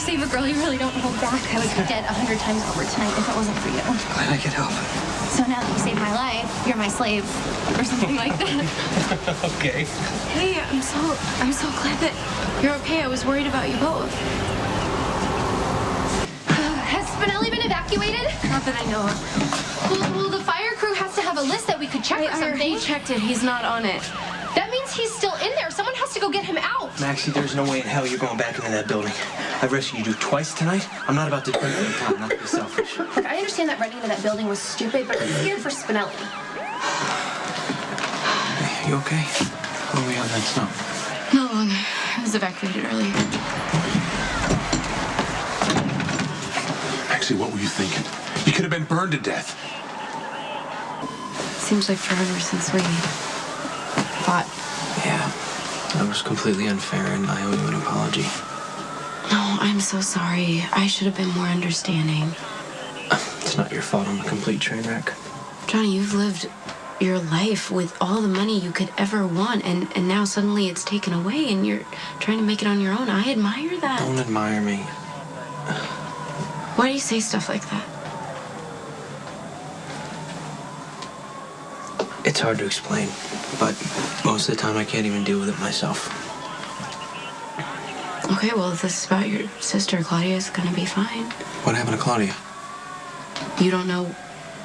save a girl, you really don't hold back. I would be dead 100 times over tonight if it wasn't for you. Glad I could help. So now that you saved my life, you're my slave, or something like that. Okay. Hey, I'm so glad that you're okay. I was worried about you both. Has Spinelli been evacuated? Not that I know of. Well, the fire crew has to have a list that we could check or something. He checked it. He's not on it. That means he's still in there. Someone has to go get him out. Maxie, there's no way in hell you're going back into that building. I've rescued you twice tonight. I'm not about to do it every time, not to be selfish. Look, I understand that running into that building was stupid, but I'm scared for Spinelli. You okay? Where are we on that snow? Not long. I was evacuated earlier. Maxie, what were you thinking? You could have been burned to death. Seems like forever since we fought. Yeah, that was completely unfair, and I owe you an apology. No, I'm so sorry. I should have been more understanding. It's not your fault. I'm a complete train wreck. Johnny, you've lived your life with all the money you could ever want, and now suddenly it's taken away, and you're trying to make it on your own. I admire that. Don't admire me. Why do you say stuff like that? It's hard to explain, but most of the time I can't even deal with it myself. Okay, well, if this is about your sister, Claudia's gonna be fine. What happened to Claudia? You don't know?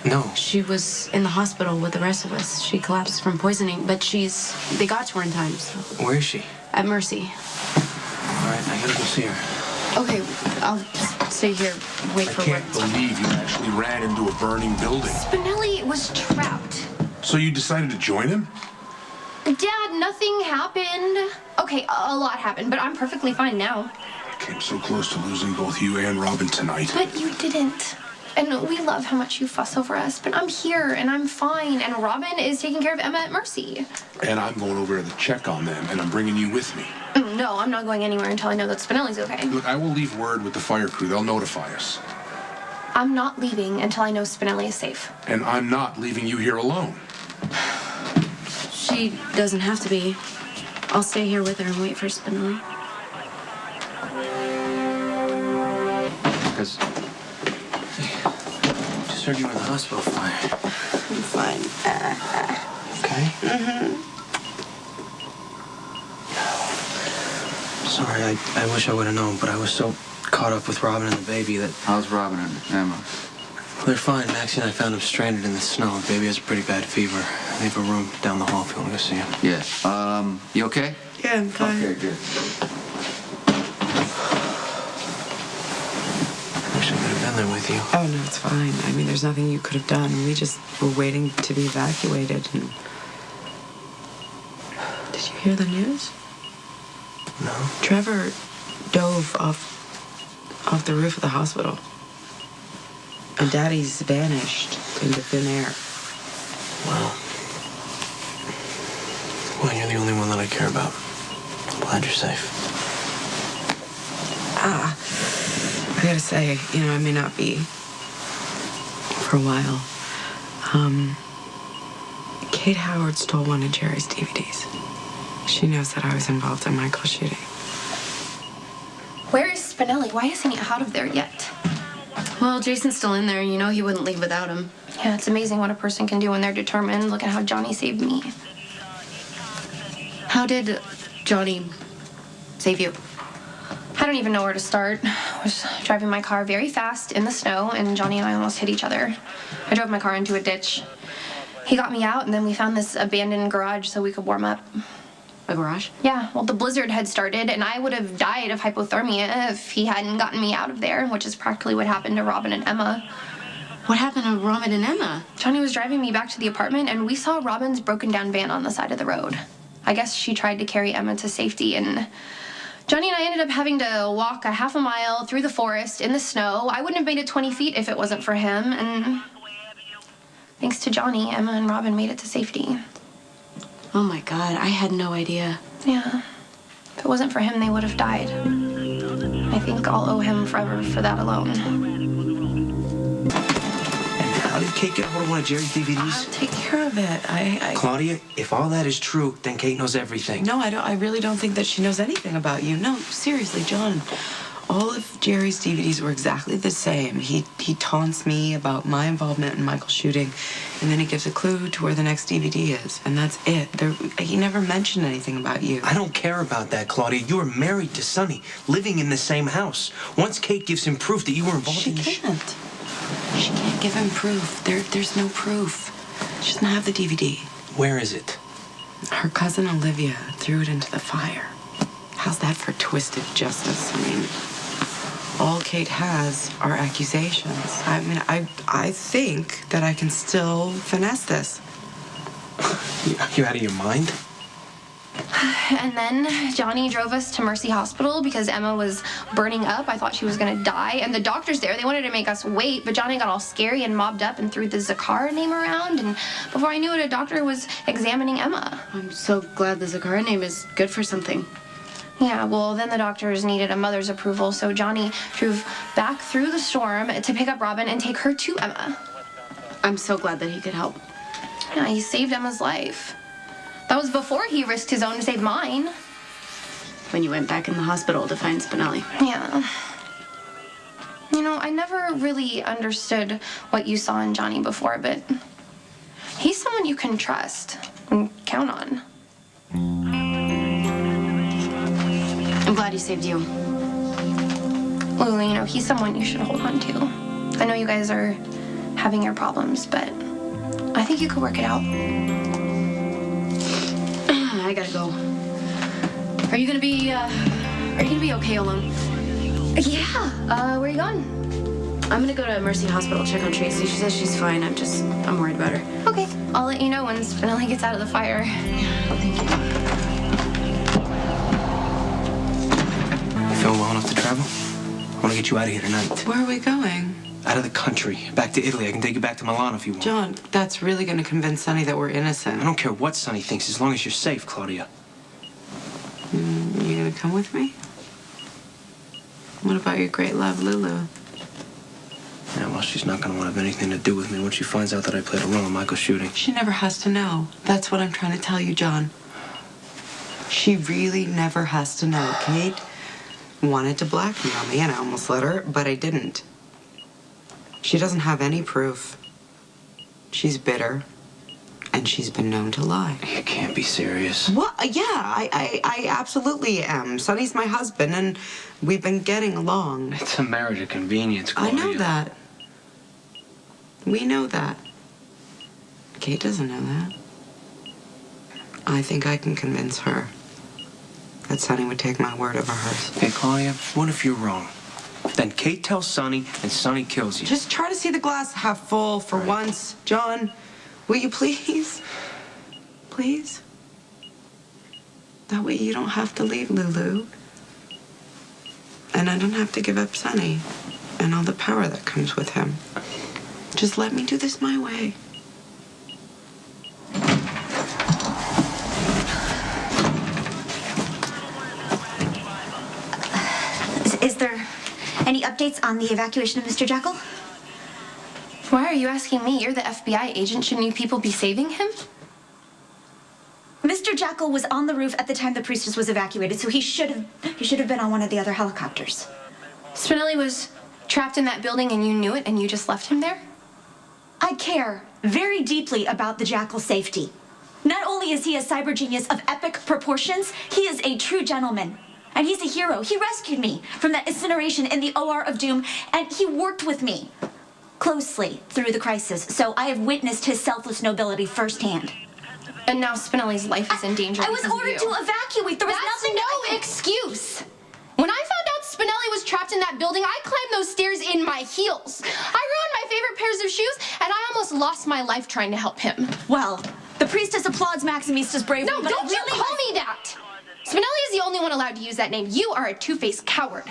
No. She was in the hospital with the rest of us. She collapsed from poisoning, but they got to her in time, so. Where is she? At Mercy. All right, I gotta go see her. Okay, I'll just stay here, wait for I can't believe you actually ran into a burning building. Spinelli was trapped. So you decided to join him? Dad, nothing happened. Okay, a lot happened, but I'm perfectly fine now. I came so close to losing both you and Robin tonight. But you didn't. And we love how much you fuss over us, but I'm here and I'm fine, and Robin is taking care of Emma at Mercy. And I'm going over to check on them, and I'm bringing you with me. No, I'm not going anywhere until I know that Spinelli's okay. Look, I will leave word with the fire crew. They'll notify us. I'm not leaving until I know Spinelli is safe. And I'm not leaving you here alone. She doesn't have to be. I'll stay here with her and wait for Spinelli. Because just heard you were in the hospital fire. I'm fine. Okay? Sorry, I wish I would have known, but I was so caught up with Robin and the baby that... How's Robin and Emma? Well, they're fine. Maxie and I found them stranded in the snow. The baby has a pretty bad fever. They have a room down the hall if you want to go see him. Yeah. You okay? Yeah, I'm fine. Okay, good. I wish I could have been there with you. Oh, no, it's fine. I mean, there's nothing you could have done. We just were waiting to be evacuated. And... Did you hear the news? No. Trevor dove off the roof of the hospital. And Daddy's vanished into thin air. Well, you're the only one that I care about. I'm glad you're safe. I gotta say, I may not be for a while. Kate Howard stole one of Jerry's DVDs. She knows that I was involved in Michael's shooting. Where is Spinelli? Why isn't he out of there yet? Well, Jason's still in there. You know he wouldn't leave without him. Yeah, it's amazing what a person can do when they're determined. Look at how Johnny saved me. How did Johnny save you? I don't even know where to start. I was driving my car very fast in the snow, and Johnny and I almost hit each other. I drove my car into a ditch. He got me out, and then we found this abandoned garage so we could warm up. A garage? Yeah, well, the blizzard had started, and I would have died of hypothermia if he hadn't gotten me out of there, which is practically what happened to Robin and Emma. What happened to Robin and Emma? Johnny was driving me back to the apartment, and we saw Robin's broken down van on the side of the road. I guess she tried to carry Emma to safety, and Johnny and I ended up having to walk a half a mile through the forest in the snow. I wouldn't have made it 20 feet if it wasn't for him, and thanks to Johnny, Emma and Robin made it to safety. Oh my God, I had no idea. Yeah. If it wasn't for him, they would have died. I think I'll owe him forever for that alone. And how did Kate get hold of one of Jerry's DVDs? I'll take care of it. Claudia, if all that is true, then Kate knows everything. No, I really don't think that she knows anything about you. No, seriously, John. All of Jerry's DVDs were exactly the same. He taunts me about my involvement in Michael's shooting, and then he gives a clue to where the next DVD is, and that's it. He never mentioned anything about you. I don't care about that, Claudia. You were married to Sonny, living in the same house. Once Kate gives him proof that you were involved in the She can't give him proof. There's no proof. She doesn't have the DVD. Where is it? Her cousin Olivia threw it into the fire. How's that for twisted justice? I mean, all Kate has are accusations. I mean, I think that I can still finesse this. You out of your mind? And then Johnny drove us to Mercy Hospital because Emma was burning up. I thought she was gonna die. And the doctors there, they wanted to make us wait, but Johnny got all scary and mobbed up and threw the Zakara name around. And before I knew it, a doctor was examining Emma. I'm so glad the Zakara name is good for something. Yeah, well, then the doctors needed a mother's approval, so Johnny drove back through the storm to pick up Robin and take her to Emma. I'm so glad that he could help. Yeah, he saved Emma's life. That was before he risked his own to save mine. When you went back in the hospital to find Spinelli. Yeah. You know, I never really understood what you saw in Johnny before, but he's someone you can trust and count on. I'm glad he saved you. Lulu, you know, he's someone you should hold on to. I know you guys are having your problems, but I think you could work it out. I gotta go. Are you gonna be okay alone? Yeah. Where are you going? I'm gonna go to Mercy Hospital, check on Tracy. She says she's fine. I'm worried about her. Okay. I'll let you know when Spinelli gets out of the fire. Thank you. You feeling well enough to travel? I want to get you out of here tonight. Where are we going? Out of the country. Back to Italy. I can take you back to Milan if you want. John, that's really going to convince Sonny that we're innocent. I don't care what Sonny thinks as long as you're safe, Claudia. You going to come with me? What about your great love, Lulu? Yeah, well, she's not going to want to have anything to do with me when she finds out that I played a role in Michael's shooting. She never has to know. That's what I'm trying to tell you, John. She really never has to know. Kate wanted to blackmail me, and I almost let her, but I didn't. She doesn't have any proof. She's bitter, and she's been known to lie. You can't be serious. What? Yeah, I absolutely am. Sonny's my husband, and we've been getting along. It's a marriage of convenience, I Claudia. know that. We know that. Kate doesn't know that. I think I can convince her that Sonny would take my word over hers. Hey, Claudia, what if you're wrong? Then Kate tells Sonny, and Sonny kills you. Just try to see the glass half full for Right. once. John, will you please? Please? That way you don't have to leave Lulu. And I don't have to give up Sonny and all the power that comes with him. Just let me do this my way. Is there any updates on the evacuation of Mr. Jackal? Why are you asking me? You're the FBI agent. Shouldn't you people be saving him? Mr. Jackal was on the roof at the time the priestess was evacuated, so he should have been on one of the other helicopters. Spinelli was trapped in that building and you knew it and you just left him there? I care very deeply about the Jackal's safety. Not only is he a cyber genius of epic proportions, he is a true gentleman. And he's a hero. He rescued me from that incineration in the OR of Doom, and he worked with me closely through the crisis, so I have witnessed his selfless nobility firsthand. And now Spinelli's life is in danger. I was because of ordered you. to evacuate. There was That's nothing. no excuse. When I found out Spinelli was trapped in that building, I climbed those stairs in my heels. I ruined my favorite pairs of shoes, and I almost lost my life trying to help him. Well, the priestess applauds Maximista's bravery. No, but don't you call me that! Spinelli is the only one allowed to use that name. You are a two-faced coward.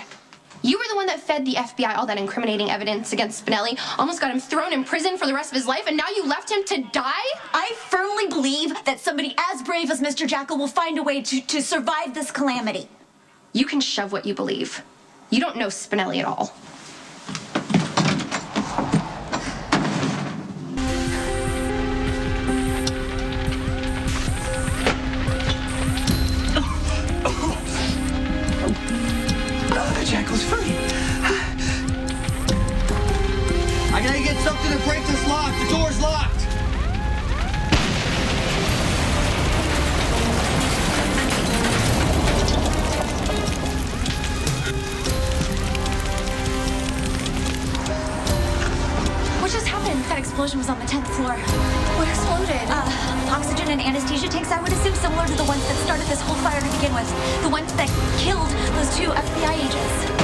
You were the one that fed the FBI all that incriminating evidence against Spinelli, almost got him thrown in prison for the rest of his life, and now you left him to die? I firmly believe that somebody as brave as Mr. Jackal will find a way to survive this calamity. You can shove what you believe. You don't know Spinelli at all. Jackal's free. I gotta get something to break this lock. The door's locked. What just happened? That explosion was on the 10th floor. What exploded? Oxygen and anesthesia tanks, I would assume similar to the ones that started this whole fire to begin with. The ones that killed those 2 FBI agents.